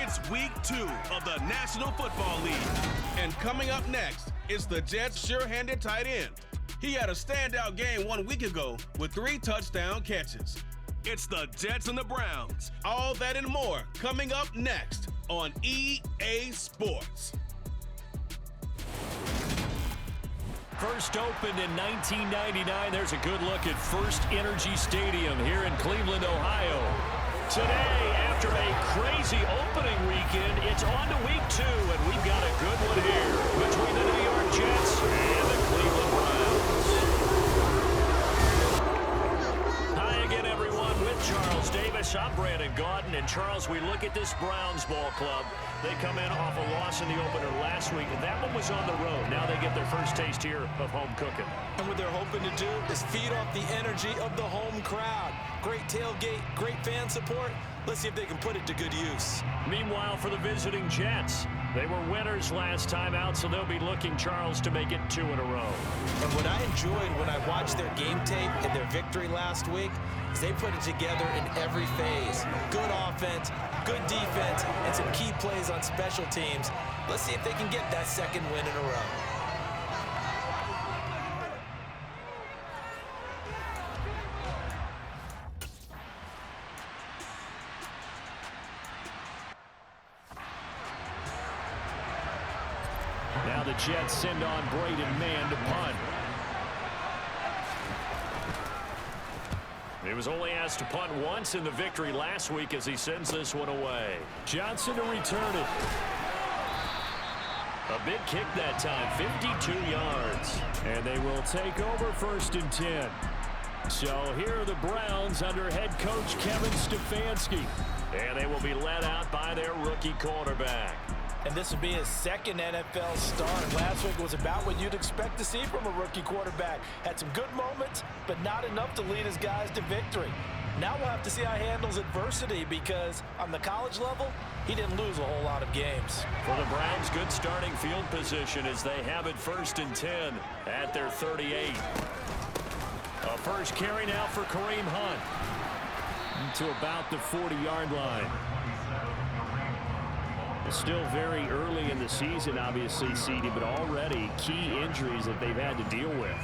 It's week 2 of the National Football League. And coming up next, it's the Jets' sure-handed tight end. He had a standout game 1 week ago with 3 touchdown catches. It's the Jets and the Browns. All that and more coming up next on EA Sports. First opened in 1999, there's a good look at First Energy Stadium here in Cleveland, Ohio. Today, after a crazy opening weekend, it's on to week 2, and we've got a good one here between the New York Jets and the Cleveland Browns. Hi again, everyone, with Charles Davis. I'm Brandon Gaudin, and Charles, we look at this Browns ball club. They come in off a loss in the opener last week, and that one was on the road. Now they get their first taste here of home cooking. And what they're hoping to do is feed off the energy of the home crowd. Great tailgate, great fan support. Let's see if they can put it to good use. Meanwhile, for the visiting Jets, they were winners last time out, so they'll be looking, Charles, to make it 2 in a row. And what I enjoyed when I watched their game tape and their victory last week is they put it together in every phase. Good offense, good defense, and some key plays on special teams. Let's see if they can get that second win in a row. Now the Jets send on Braden Mann to punt. He was only asked to punt once in the victory last week as he sends this one away. Johnson to return it. A big kick that time, 52 yards. And they will take over 1st and 10. So here are the Browns under head coach Kevin Stefanski. And they will be led out by their rookie quarterback. And this will be his second NFL start. Last week was about what you'd expect to see from a rookie quarterback. Had some good moments, but not enough to lead his guys to victory. Now we'll have to see how he handles adversity because on the college level, he didn't lose a whole lot of games. For the Browns, good starting field position as they have it 1st and 10 at their 38. A first carry now for Kareem Hunt to about the 40-yard line. It's still very early in the season, obviously, CD, but already key injuries that they've had to deal with.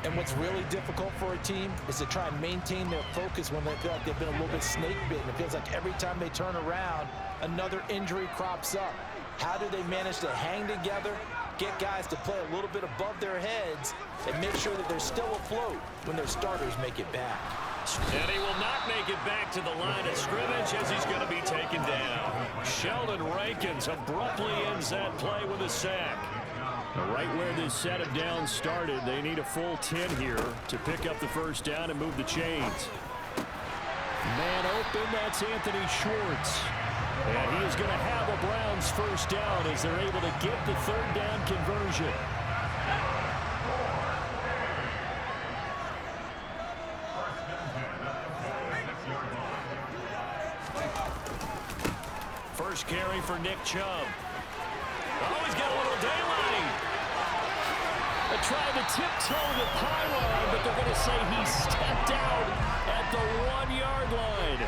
And what's really difficult for a team is to try and maintain their focus when they feel like they've been a little bit snake-bitten. It feels like every time they turn around, another injury crops up. How do they manage to hang together, get guys to play a little bit above their heads, and make sure that they're still afloat when their starters make it back? And he will not make it back to the line of scrimmage as he's going to be taken down. Sheldon Rankins abruptly ends that play with a sack. Right where this set of downs started, they need a full 10 here to pick up the first down and move the chains. Man open, that's Anthony Schwartz. And he is going to have a Browns first down as they're able to get the 3rd down conversion. First carry for Nick Chubb. Oh, he's got a little daylight. They tried to tiptoe the pylon, but they're going to say he stepped out at the 1-yard line.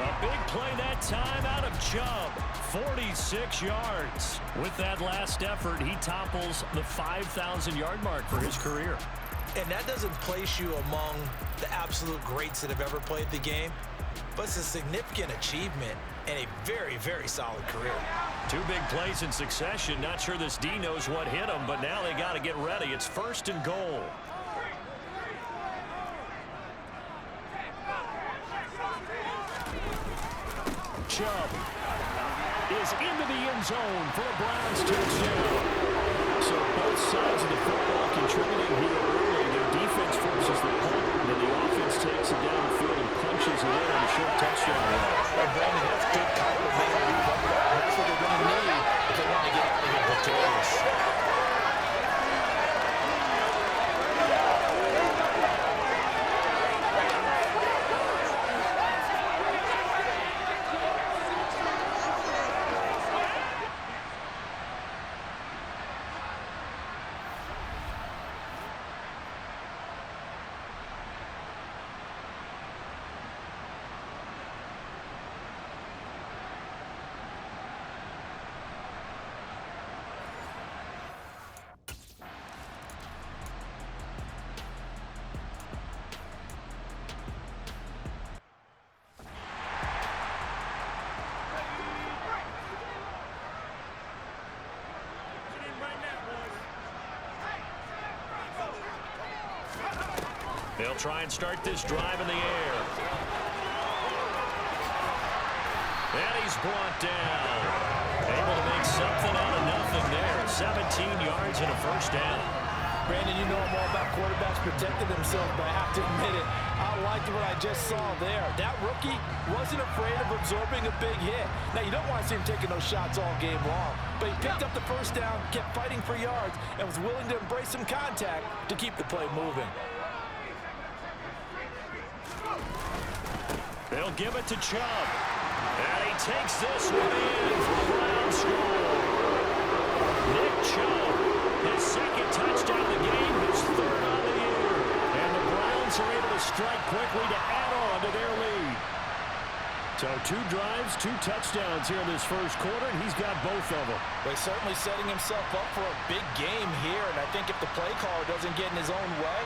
A big play that time out of Chubb. 46 yards. With that last effort, he topples the 5,000-yard mark for his career. And that doesn't place you among the absolute greats that have ever played the game, but it's a significant achievement and a very, very solid career. 2 big plays in succession. Not sure this D knows what hit him, but now they got to get ready. It's 1st and goal. Chubb is into the end zone for a Browns touchdown. So both sides of the football contributing here early. Their defense forces the punt, and then the offense takes it down the field and punches it in on a short touchdown run. And Brandon, that's good complementary football. That's what they're going to need if they want to get out of here victorious. They'll try and start this drive in the air. And he's brought down. Able to make something out of nothing there. 17 yards and a first down. Brandon, you know I'm all about quarterbacks protecting themselves, but I have to admit it, I liked what I just saw there. That rookie wasn't afraid of absorbing a big hit. Now, you don't want to see him taking those shots all game long, but he picked up the first down, kept fighting for yards, and was willing to embrace some contact to keep the play moving. They'll give it to Chubb. And he takes this one in for the Browns score. Nick Chubb, his second touchdown of the game, his third on the year. And the Browns are able to strike quickly to add on to their lead. So 2 drives, 2 touchdowns here in this first quarter, and he's got both of them. Well, he's certainly setting himself up for a big game here, and I think if the play caller doesn't get in his own way,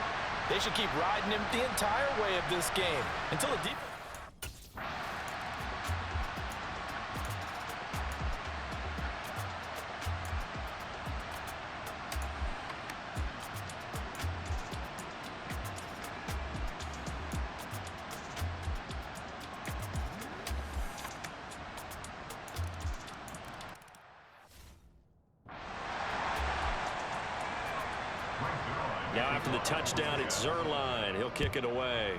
they should keep riding him the entire way of this game until the defense. Now after the touchdown, it's Zerline. He'll kick it away.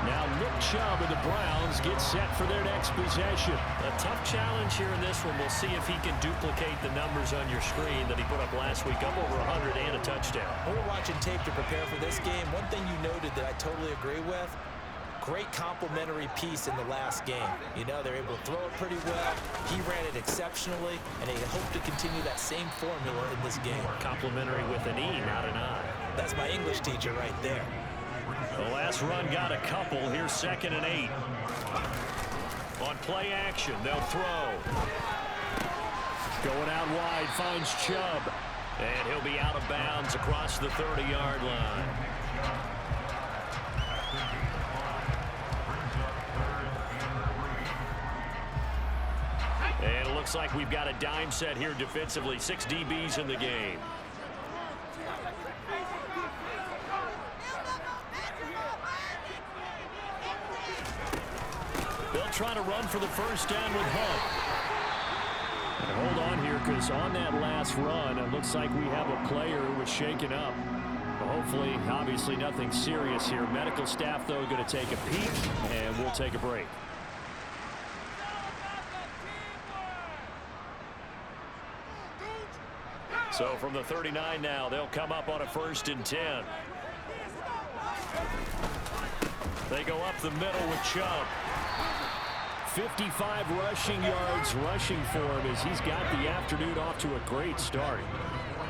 Now Nick Chubb and the Browns get set for their next possession. A tough challenge here in this one. We'll see if he can duplicate the numbers on your screen that he put up last week, up over 100 and a touchdown. When we're watching tape to prepare for this game, one thing you noted that I totally agree with, great complementary piece in the last game. You know, they're able to throw it pretty well. He ran it exceptionally, and they hope to continue that same formula in this game. Complimentary with an E, not an I. That's my English teacher right there. The last run got a couple. Here's 2nd and 8. On play action, they'll throw. Going out wide, finds Chubb. And he'll be out of bounds across the 30-yard line. And it looks like we've got a dime set here defensively. 6 DBs in the game. They'll try to run for the first down with Hunt. And hold on here, because on that last run, it looks like we have a player who was shaken up. Well, hopefully, obviously nothing serious here. Medical staff, though, going to take a peek, and we'll take a break. So from the 39 now, they'll come up on a 1st and 10. They go up the middle with Chubb. 55 rushing yards rushing for him as he's got the afternoon off to a great start.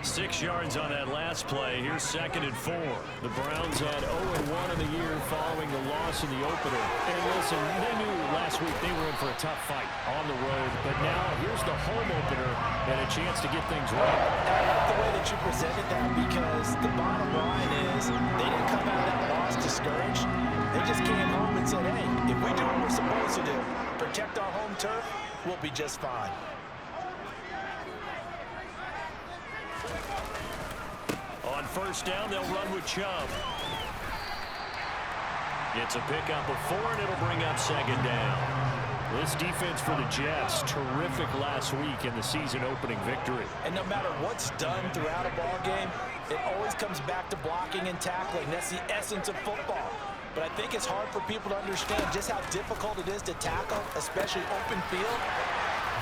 6 yards on that last play. Here's 2nd and 4. The Browns had 0-1 in the year following the loss in the opener. And listen, they knew last week they were in for a tough fight on the road. But now here's the home opener and a chance to get things right. I like the way that you presented that, because the bottom line is they didn't come out of that loss discouraged. They just came home and said, hey, if we do what we're supposed to do, protect our home turf, we'll be just fine. On 1st down, they'll run with Chubb. It's a pickup of 4, and it'll bring up 2nd down. This defense for the Jets, terrific last week in the season-opening victory. And no matter what's done throughout a ball game, it always comes back to blocking and tackling. That's the essence of football. But I think it's hard for people to understand just how difficult it is to tackle, especially open field.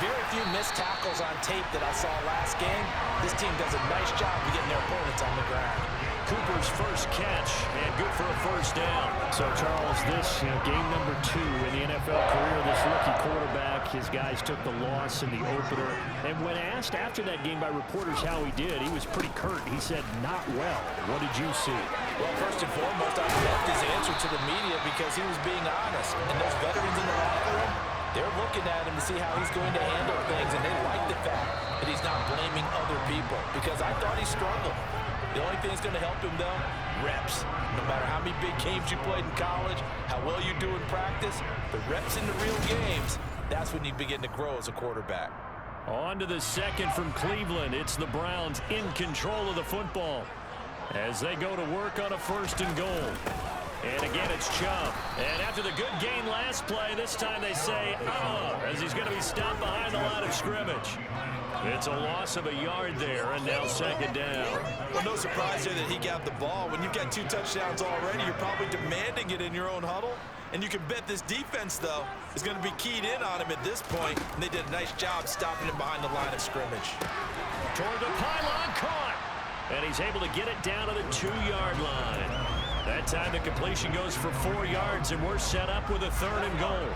Very few missed tackles on tape that I saw last game. This team does a nice job of getting their opponents on the ground. Cooper's first catch, and good for a 1st down. So, Charles, this game number 2 in the NFL career, this rookie quarterback, his guys took the loss in the opener. And when asked after that game by reporters how he did, he was pretty curt. He said, not well. What did you see? Well, first and foremost, I loved his answer to the media because he was being honest. And those veterans in the locker room, they're looking at him to see how he's going to handle things, and they like the fact that he's not blaming other people, because I thought he struggled. The only thing that's going to help him, though, reps. No matter how many big games you played in college, how well you do in practice, the reps in the real games, that's when you begin to grow as a quarterback. On to the second from Cleveland. It's the Browns in control of the football as they go to work on a 1st and goal. And again, it's Chubb. And after the good gain last play, this time they say, as he's going to be stopped behind the line of scrimmage. It's a loss of a yard there, and now 2nd down. Well, no surprise there that he got the ball. When you've got 2 touchdowns already, you're probably demanding it in your own huddle. And you can bet this defense, though, is going to be keyed in on him at this point. And they did a nice job stopping him behind the line of scrimmage. Toward the pylon, caught. And he's able to get it down to the 2-yard line. That time the completion goes for 4 yards, and we're set up with a 3rd and goal.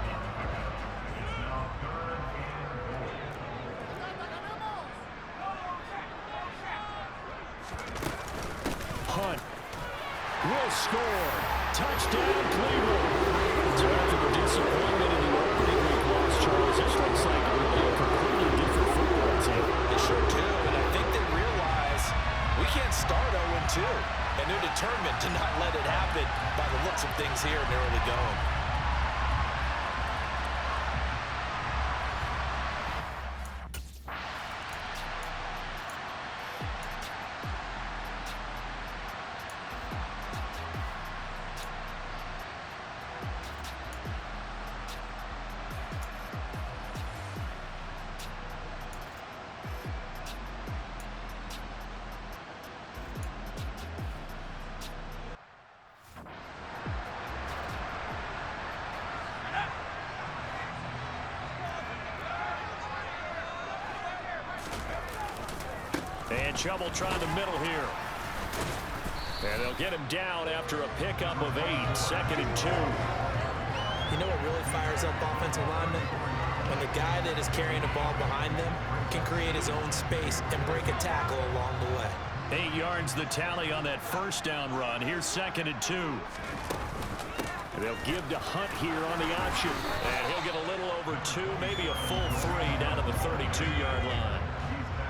Hunt will score. Touchdown, Cleveland. So after the disappointment in the opening week loss, Charles, this looks like a completely different football team. They sure do, and I think they realize we can't start 0-2. And they're determined to not let it happen by the looks of things here in the early going. And Chubb will try the middle here. And they'll get him down after a pickup of 8, 2nd and 2. You know what really fires up offensive linemen? When the guy that is carrying the ball behind them can create his own space and break a tackle along the way. 8 yards the tally on that 1st down run. Here's 2nd and 2. And they'll give to Hunt here on the option. And he'll get a little over 2, maybe a full 3 down to the 32-yard line.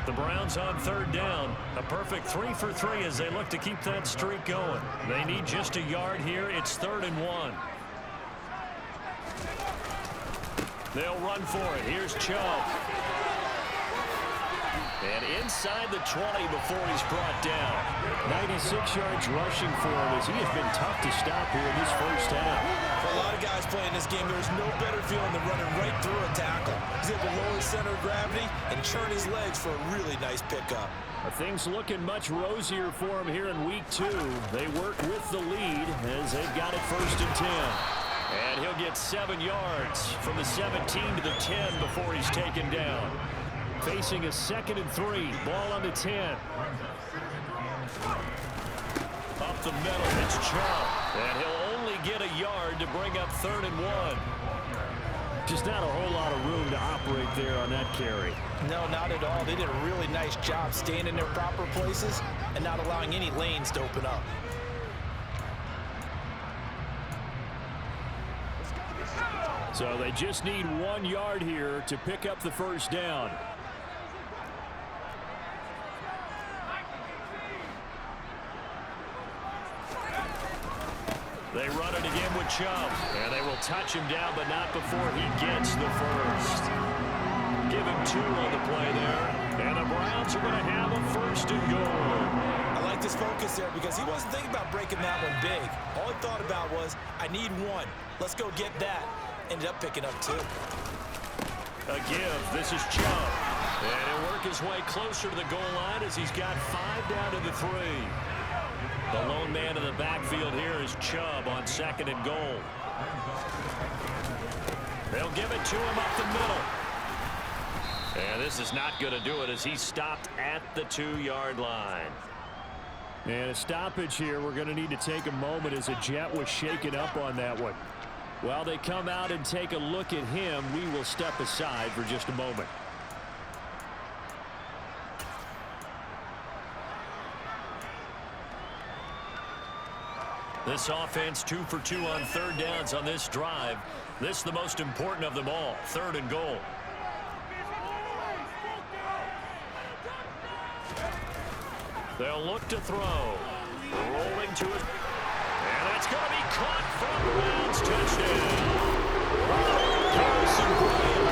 The Browns on 3rd down. A perfect 3 for 3 as they look to keep that streak going. They need just a yard here. It's 3rd and 1. They'll run for it. Here's Chubb. And inside the 20 before he's brought down. 96 yards rushing for him as he has been tough to stop here in this 1st half. For a lot of guys playing this game, there's no better feeling than running right through a tackle. He's able to lower his center of gravity and churn his legs for a really nice pickup. Things looking much rosier for him here in week 2. They work with the lead as they've got it 1st and 10. And he'll get 7 yards from the 17 to the 10 before he's taken down. Facing a 2nd and 3. Ball on the 10. Up the middle, it's Chubb. And he'll only get a yard to bring up 3rd and 1. Just not a whole lot of room to operate there on that carry. No, not at all. They did a really nice job staying in their proper places and not allowing any lanes to open up. So they just need 1 yard here to pick up the 1st down. They run it again with Chubb, and they will touch him down, but not before he gets the 1st. Give him 2 on the play there, and the Browns are going to have a 1st and goal. I like this focus there because he wasn't thinking about breaking that one big. All he thought about was, I need 1. Let's go get that. Ended up picking up 2. A give. This is Chubb. And he'll work his way closer to the goal line as he's got 5 down to the 3. The lone man in the backfield here is Chubb on 2nd and goal. They'll give it to him up the middle. And this is not going to do it as he's stopped at the 2-yard line. And a stoppage here. We're going to need to take a moment as a Jet was shaken up on that one. While they come out and take a look at him, we will step aside for just a moment. This offense 2 for 2 on 3rd downs on this drive. This is the most important of them all. 3rd and goal. They'll look to throw. Rolling to it. And that's going to be caught from Browns. Touchdown. Carson Bryant,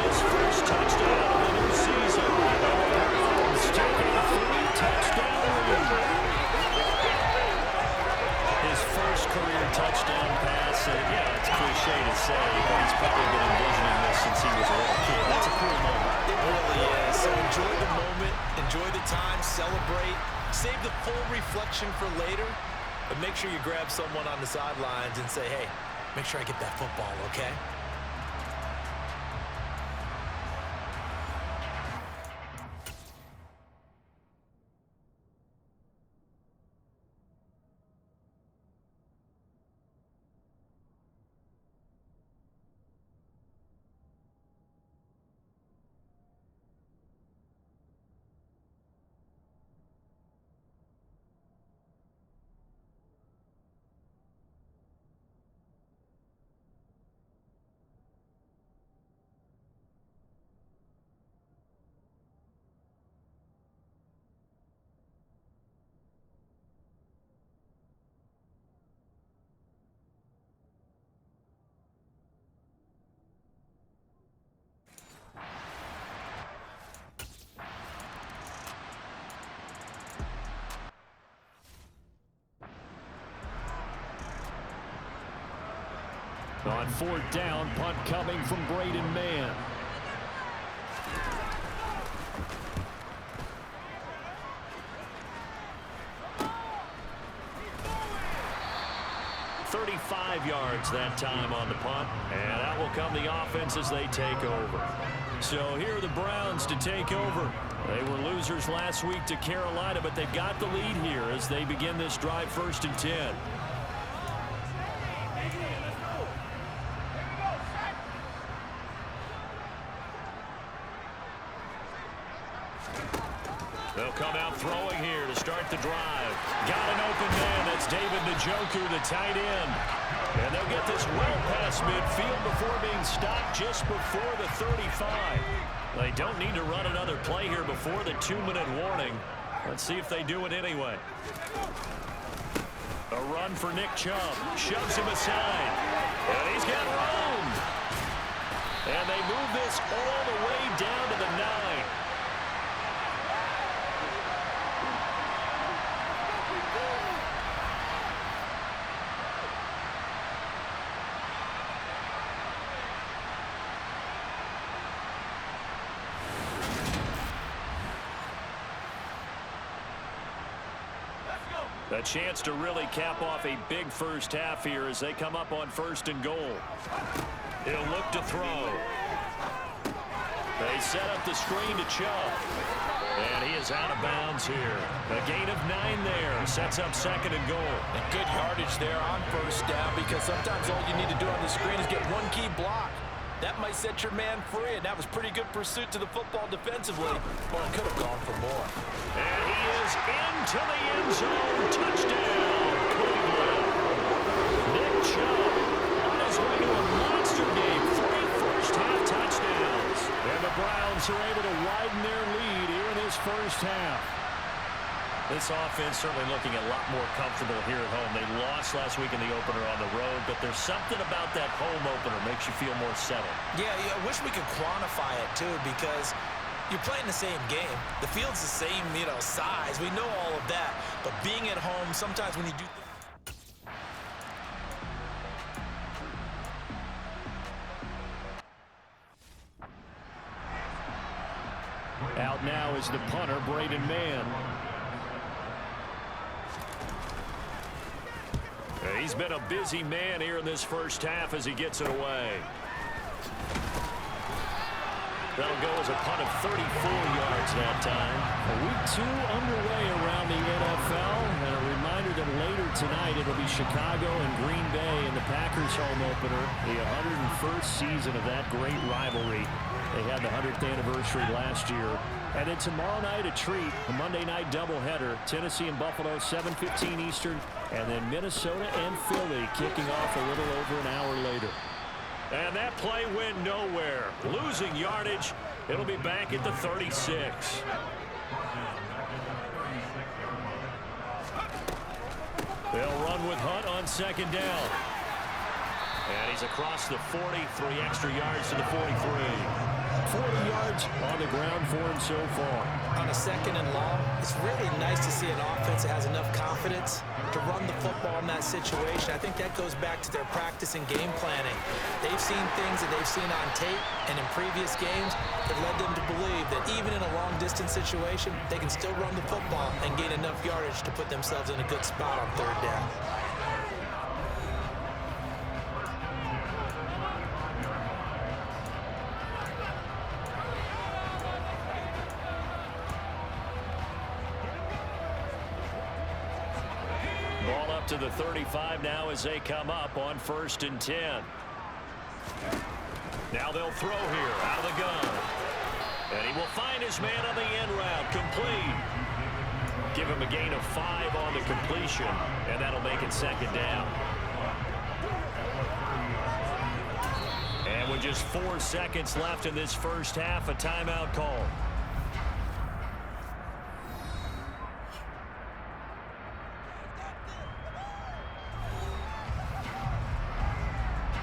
his first touchdown of the new season. Browns taking a 3-touchdown lead. His first career touchdown pass. Yeah, it's cliche to say, but he's probably been envisioning this since he was a little kid. That's a cool moment. It really is. So enjoy the moment, enjoy the time, celebrate, save the full reflection for later, but make sure you grab someone on the sidelines and say, hey, make sure I get that football, okay? On fourth down, punt coming from Braden Mann. "35 yards that time on the punt, and out will come the offense as they take over. So here are the Browns to take over. They were losers last week to Carolina, but they've got the lead here as they begin this drive 1st and 10. They'll come out throwing here to start the drive. Got an open man. That's David Njoku, the tight end. And they'll get this well past midfield before being stopped just before the 35. They don't need to run another play here before the 2-minute warning. Let's see if they do it anyway. A run for Nick Chubb. Shoves him aside. And he's got room. And they move this all the way down to the 9. A chance to really cap off a big first half here as they come up on 1st and goal. He'll look to throw. They set up the screen to Chubb. And he is out of bounds here. A gain of 9 there. Sets up 2nd and goal. And good yardage there on 1st down, because sometimes all you need to do on the screen is get one key block. That might set your man free, and that was pretty good pursuit to the football defensively. Well, it could have gone for more. And he is into the end zone. Touchdown, Cleveland. Nick Chubb on his way to a monster game. 3 first-half touchdowns. And the Browns are able to widen their lead here in this first half. This offense certainly looking a lot more comfortable here at home. They lost last week in the opener on the road, but there's something about that home opener makes you feel more settled. Yeah, I wish we could quantify it, too, because you're playing the same game. The field's the same, size. We know all of that. But being at home, sometimes when you do out now is the punter, Braden Mann. He's been a busy man here in this first half as he gets it away. That'll go as a punt of 34 yards that time. Week 2 underway around the NFL. And a reminder that later tonight it'll be Chicago and Green Bay in the Packers home opener. The 101st season of that great rivalry. They had the 100th anniversary last year. And then tomorrow night a treat, a Monday night doubleheader. Tennessee and Buffalo, 7:15 Eastern. And then Minnesota and Philly kicking off a little over an hour later. And that play went nowhere. Losing yardage. It'll be back at the 36. They'll run with Hunt on 2nd down. And he's across the 40, 3 extra yards to the 43. 40 yards on the ground for him so far. On a 2nd and long, it's really nice to see an offense that has enough confidence to run the football in that situation. I think that goes back to their practice and game planning. They've seen things that they've seen on tape and in previous games that led them to believe that even in a long-distance situation, they can still run the football and gain enough yardage to put themselves in a good spot on 3rd down. Ball up to the 35 now as they come up on 1st and 10. Now they'll throw here out of the gun. And he will find his man on the end route. Complete. Give him a gain of 5 on the completion, and that'll make it 2nd down. And with just 4 seconds left in this first half, a timeout call.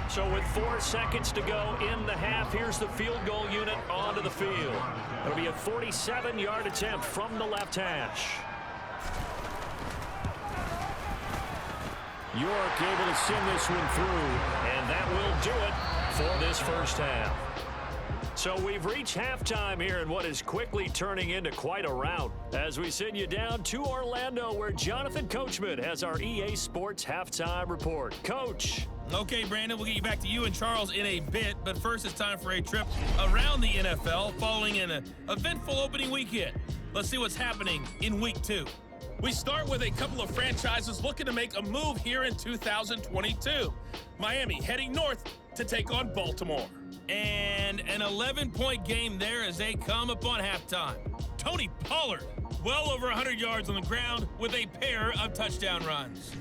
So with 4 seconds to go in the half, here's the field goal unit onto the field. It'll be a 47-yard attempt from the left hash. York able to send this one through, and that will do it for this first half. So we've reached halftime here in what is quickly turning into quite a rout as we send you down to Orlando, where Jonathan Coachman has our EA Sports halftime report. Coach. Okay, Brandon, we'll get you back to you and Charles in a bit, but first it's time for a trip around the NFL following an eventful opening weekend. Let's see what's happening in Week 2. We start with a couple of franchises looking to make a move here in 2022. Miami heading north to take on Baltimore. And an 11-point game there as they come upon halftime. Tony Pollard, well over 100 yards on the ground with a pair of touchdown runs.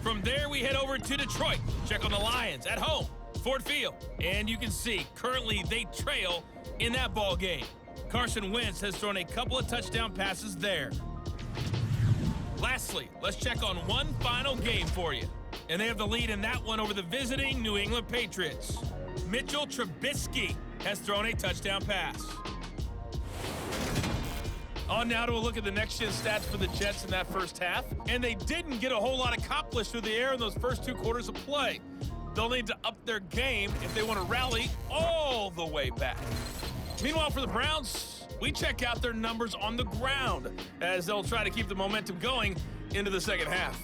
From there, we head over to Detroit. Check on the Lions at home, Ford Field. And you can see, currently, they trail in that ball game. Carson Wentz has thrown a couple of touchdown passes there. Lastly, let's check on one final game for you. And they have the lead in that one over the visiting New England Patriots. Mitchell Trubisky has thrown a touchdown pass. On now to a look at the next-gen stats for the Jets in that first half. And they didn't get a whole lot accomplished through the air in those first 2 quarters of play. They'll need to up their game if they want to rally all the way back. Meanwhile, for the Browns, we check out their numbers on the ground as they'll try to keep the momentum going into the second half.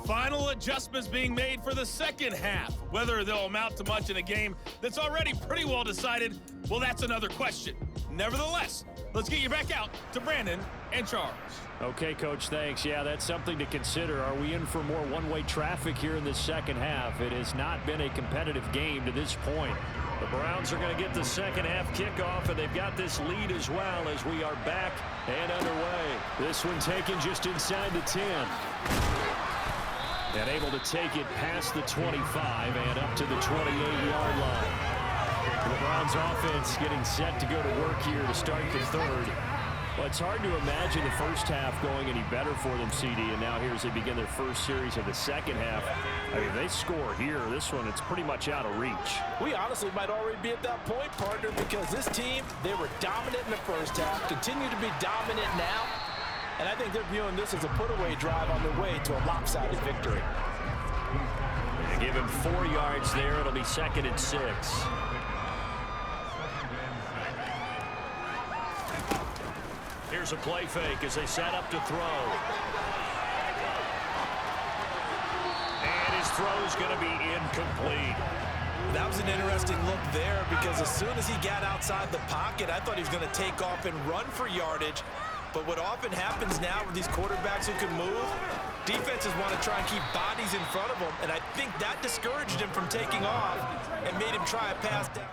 Final adjustments being made for the second half. Whether they'll amount to much in a game that's already pretty well decided, well, that's another question. Nevertheless, let's get you back out to Brandon and Charles. Okay, Coach, thanks. Yeah, that's something to consider. Are we in for more one-way traffic here in the second half? It has not been a competitive game to this point. The Browns are going to get the second half kickoff, and they've got this lead as well as we are back and underway. This one taken just inside the 10. And able to take it past the 25 and up to the 28-yard line. The Browns offense getting set to go to work here to start the third. Well, it's hard to imagine the first half going any better for them, CD, and now here as they begin their first series of the second half. I mean, they score here. This one, it's pretty much out of reach. We honestly might already be at that point, partner, because this team, they were dominant in the first half, continue to be dominant now, and I think they're viewing this as a put-away drive on their way to a lopsided victory. They give him 4 yards there. It'll be 2nd and 6. Here's a play fake as they set up to throw. And his throw's going to be incomplete. That was an interesting look there because as soon as he got outside the pocket, I thought he was going to take off and run for yardage. But what often happens now with these quarterbacks who can move, defenses want to try and keep bodies in front of them. And I think that discouraged him from taking off and made him try a pass down.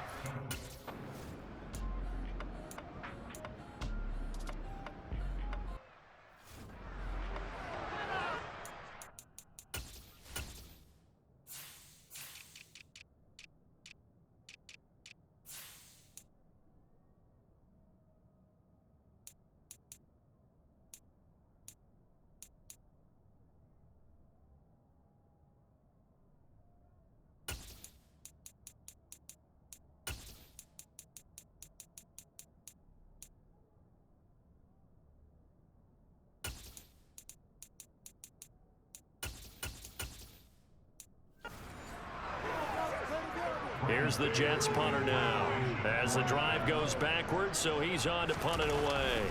Here's the Jets punter now. As the drive goes backwards, so he's on to punt it away.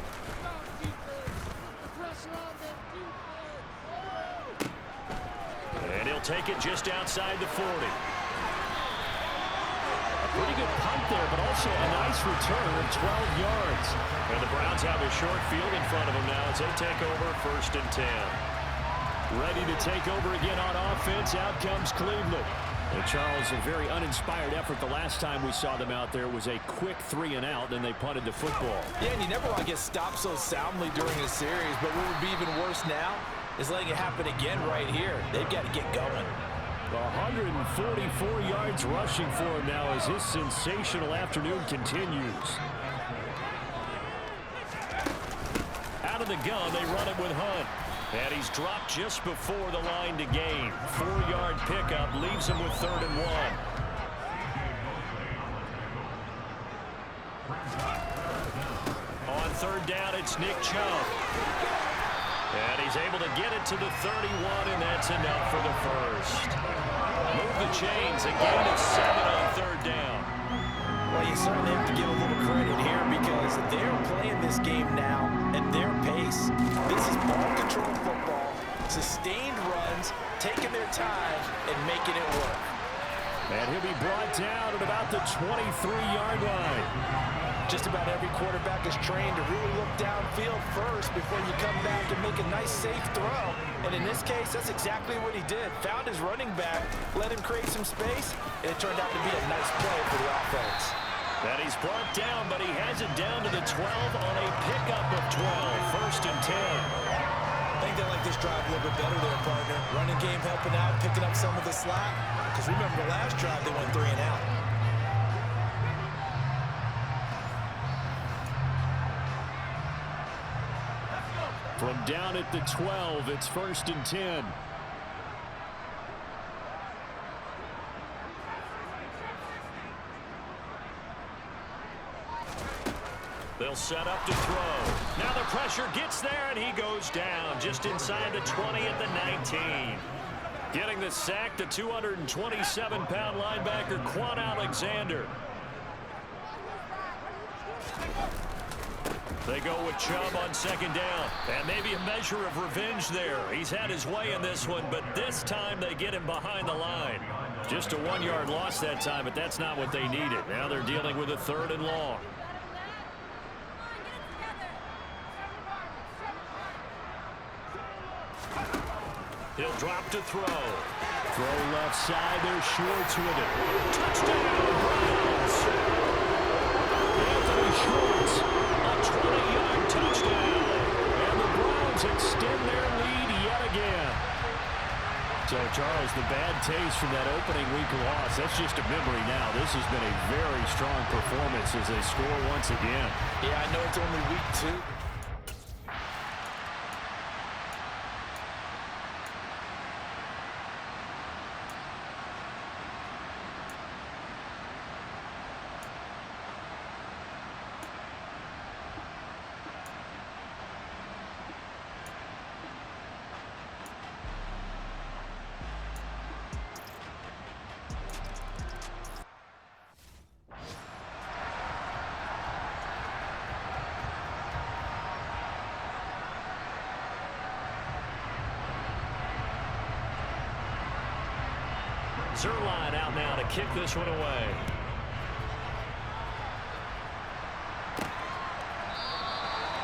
And he'll take it just outside the 40. A pretty good punt there, but also a nice return of 12 yards. And the Browns have a short field in front of them now as they take over 1st and 10. Ready to take over again on offense. Out comes Cleveland. And Charles, a very uninspired effort the last time we saw them out there was a quick 3 and out, then they punted the football. Yeah, and you never want to get stopped so soundly during a series, but what would be even worse now is letting it happen again right here. They've got to get going. 144 yards rushing for him now as his sensational afternoon continues. Out of the gun, they run it with Hunt. And he's dropped just before the line to gain. 4-yard pickup leaves him with 3rd and 1. On 3rd down, it's Nick Chubb. And he's able to get it to the 31, and that's enough for the first. Move the chains, a gain of 7 on 3rd down. Well, you certainly have to give a little credit here because they're playing this game now at their pace. This is ball control football, sustained runs, taking their time, and making it work. And he'll be brought down at about the 23-yard line. Just about every quarterback is trained to really look downfield first before you come back and make a nice, safe throw. And in this case, that's exactly what he did. Found his running back, let him create some space, and it turned out to be a nice play for the offense. And he's brought down, but he has it down to the 12 on a pickup of 12. 1st and 10. I think they like this drive a little bit better there, partner. Running game helping out, picking up some of the slack. Because remember the last drive, they went 3 and out. From down at the 12, it's 1st and 10. They'll set up to throw. Now the pressure gets there, and he goes down just inside the 20 at the 19. Getting the sack, the 227-pound linebacker, Quan Alexander. They go with Chubb on 2nd down. And maybe a measure of revenge there. He's had his way in this one, but this time they get him behind the line. Just a 1-yard loss that time, but that's not what they needed. Now they're dealing with a 3rd and long. He'll drop to throw. Throw left side. There's Schwartz with it. Touchdown, Browns. Anthony Schwartz, a 20-yard touchdown. And the Browns extend their lead yet again. So, Charles, the bad taste from that opening week loss, that's just a memory now. This has been a very strong performance as they score once again. Yeah, I know it's only week 2. Zerline out now to kick this one away.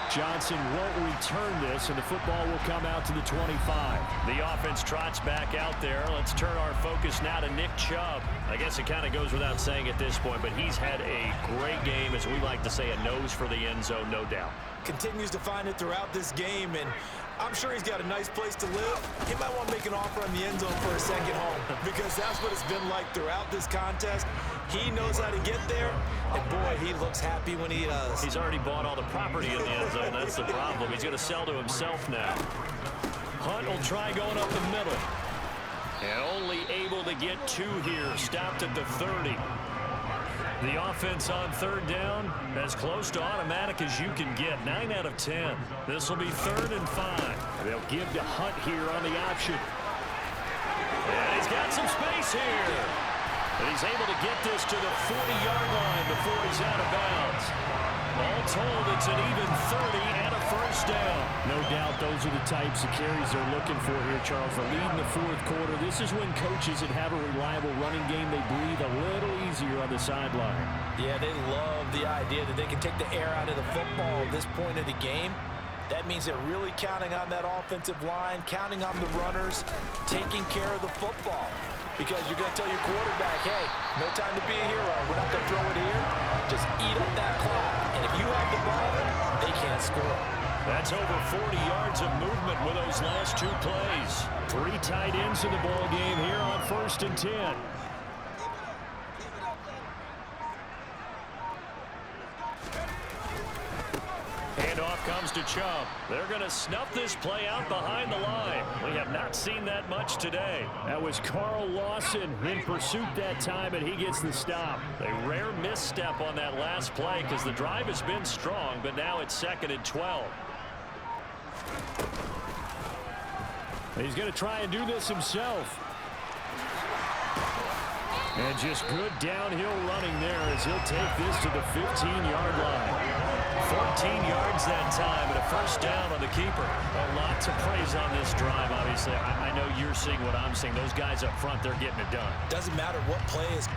Johnson won't return this, and the football will come out to the 25. The offense trots back out there. Let's turn our focus now to Nick Chubb. I guess it kind of goes without saying at this point, but he's had a great game, as we like to say, a nose for the end zone, no doubt. Continues to find it throughout this game, and I'm sure he's got a nice place to live. He might want to make an offer on the end zone for a second home because that's what it's been like throughout this contest. He knows how to get there, and boy, he looks happy when he does. He's already bought all the property in the end zone. That's the problem. He's going to sell to himself now. Hunt will try going up the middle. And only able to get 2 here. Stopped at the 30. The offense on 3rd down, as close to automatic as you can get. 9 out of 10. This will be 3rd and 5. They'll give to Hunt here on the option. And he's got some space here. And he's able to get this to the 40-yard line before he's out of bounds. All told, it's an even 30 and a first down. No doubt those are the types of carries they're looking for here, Charles. For leading the fourth quarter, this is when coaches that have a reliable running game, they breathe a little easier on the sideline. Yeah, they love the idea that they can take the air out of the football at this point of the game. That means they're really counting on that offensive line, counting on the runners, taking care of the football. Because you're going to tell your quarterback, hey, no time to be a hero. We're not going to throw it here. Just eat up that clock. And if you have the ball, they can't score. That's over 40 yards of movement with those last two plays. 3 tight ends in the ball game here on 1st and 10. Handoff comes to Chubb. They're going to snuff this play out behind the line. We have not seen that much today. That was Carl Lawson in pursuit that time, and he gets the stop. A rare misstep on that last play because the drive has been strong, but now it's 2nd and 12. He's going to try and do this himself. And just good downhill running there as he'll take this to the 15-yard line. 14 yards that time and a first down on the keeper. A lot to praise on this drive, obviously. I know you're seeing what I'm seeing. Those guys up front, they're getting it done. Doesn't matter what play is.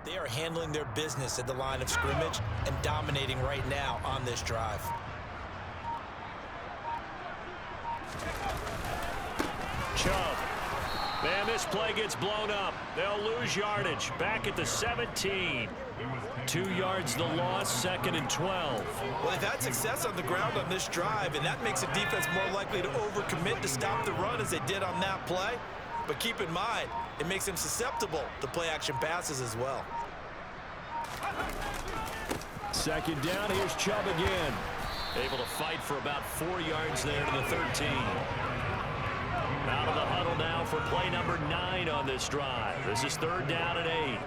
They are handling their business at the line of scrimmage and dominating right now on this drive. Chubb. Man, this play gets blown up. They'll lose yardage. Back at the 17. 2 yards the loss, 2nd and 12. Well, they've had success on the ground on this drive, and that makes the defense more likely to overcommit to stop the run as they did on that play. But keep in mind, it makes them susceptible to play-action passes as well. 2nd down, here's Chubb again. Able to fight for about 4 yards there to the 13. Out of the huddle now for play number 9 on this drive. This is 3rd down and 8.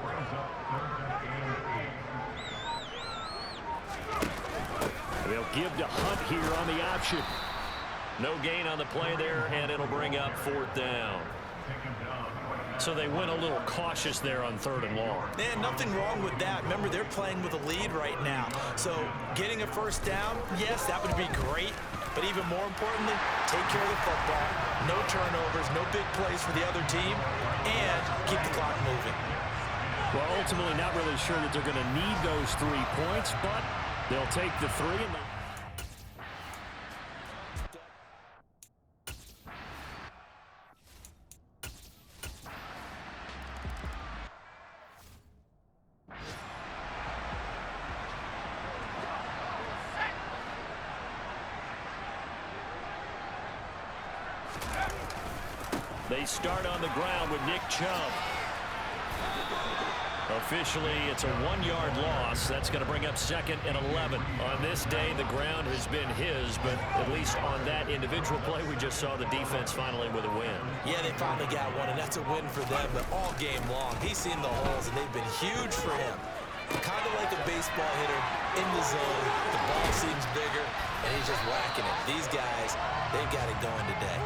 They'll give to Hunt here on the option. No gain on the play there, and it'll bring up 4th down. So they went a little cautious there on 3rd and long. Man, nothing wrong with that. Remember, they're playing with a lead right now. So getting a first down, yes, that would be great. But even more importantly, take care of the football. No turnovers, no big plays for the other team, and keep the clock moving. Well, ultimately not really sure that they're going to need those 3 points, but they'll take the 3. And they start on the ground with Nick Chubb. Officially, it's a 1-yard loss. That's going to bring up 2nd and 11. On this day, the ground has been his, but at least on that individual play, we just saw the defense finally with a win. Yeah, they finally got one, and that's a win for them, but all game long, he's seen the holes, and they've been huge for him. Kind of like a baseball hitter in the zone. The ball seems bigger, and he's just whacking it. These guys, they've got it going today.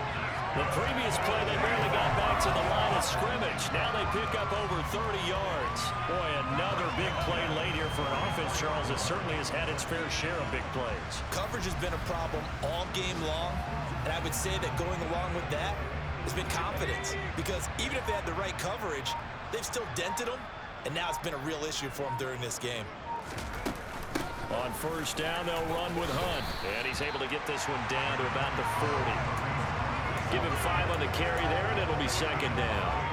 The previous play, they barely got back to the line of scrimmage. Now they pick up over 30 yards. Boy, another big play late here for an offense, Charles, that certainly has had its fair share of big plays. Coverage has been a problem all game long, and I would say that going along with that has been confidence. Because even if they had the right coverage, they've still dented them, and now it's been a real issue for them during this game. On 1st down, they'll run with Hunt. And he's able to get this one down to about the 40. Give him 5 on the carry there, and it'll be second down.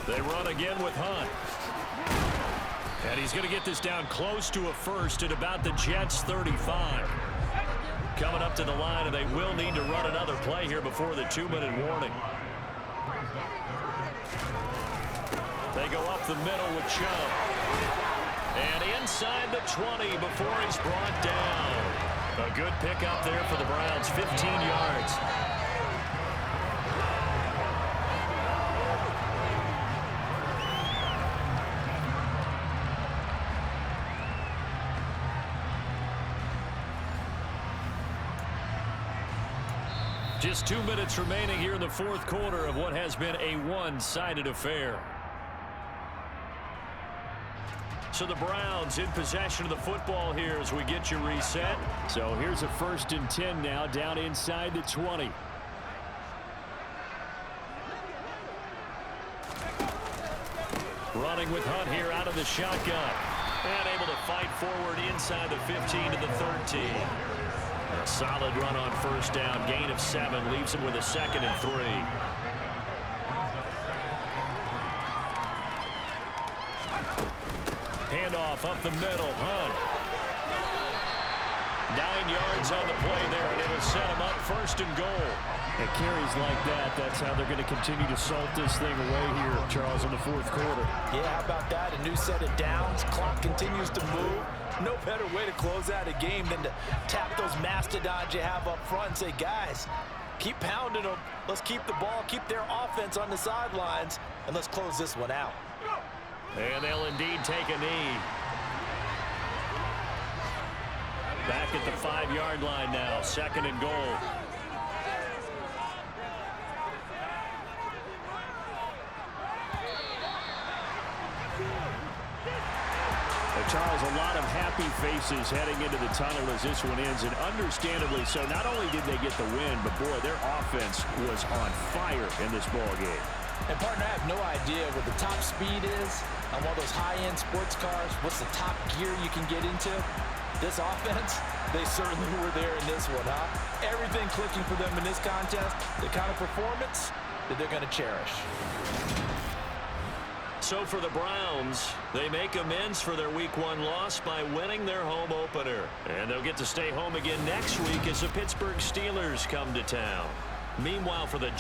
They run again with Hunt. And he's going to get this down close to a first at about the Jets' 35. Coming up to the line, and they will need to run another play here before the 2-minute warning. They go up the middle with Chubb. And inside the 20 before he's brought down. A good pickup there for the Browns, 15 yards. Just 2 minutes remaining here in the fourth quarter of what has been a one-sided affair. So the Browns in possession of the football here as we get you reset. So here's a 1st and 10 now, down inside the 20. Running with Hunt here out of the shotgun. And able to fight forward inside the 15 to the 13. A solid run on first down. Gain of 7 leaves him with a 2nd and 3. Handoff up the middle. Hunt. 9 yards on the play there, and it'll set him up 1st and goal. And carries like that, that's how they're going to continue to salt this thing away here, Charles, in the fourth quarter. Yeah, how about that? A new set of downs. Clock continues to move. No better way to close out a game than to tap those mastodons you have up front and say, guys, keep pounding them. Let's keep the ball, keep their offense on the sidelines, and let's close this one out. And they'll indeed take a knee. Back at the 5-yard line now, 2nd and goal. Charles, a lot of happy faces heading into the tunnel as this one ends, and understandably so. Not only did they get the win, but boy, their offense was on fire in this ball game. And partner, I have no idea what the top speed is on one of those high-end sports cars. What's the top gear you can get into? This offense, they certainly were there in this one, huh? Everything clicking for them in this contest, the kind of performance that they're going to cherish. So for the Browns, they make amends for their Week 1 loss by winning their home opener. And they'll get to stay home again next week as the Pittsburgh Steelers come to town. Meanwhile, for the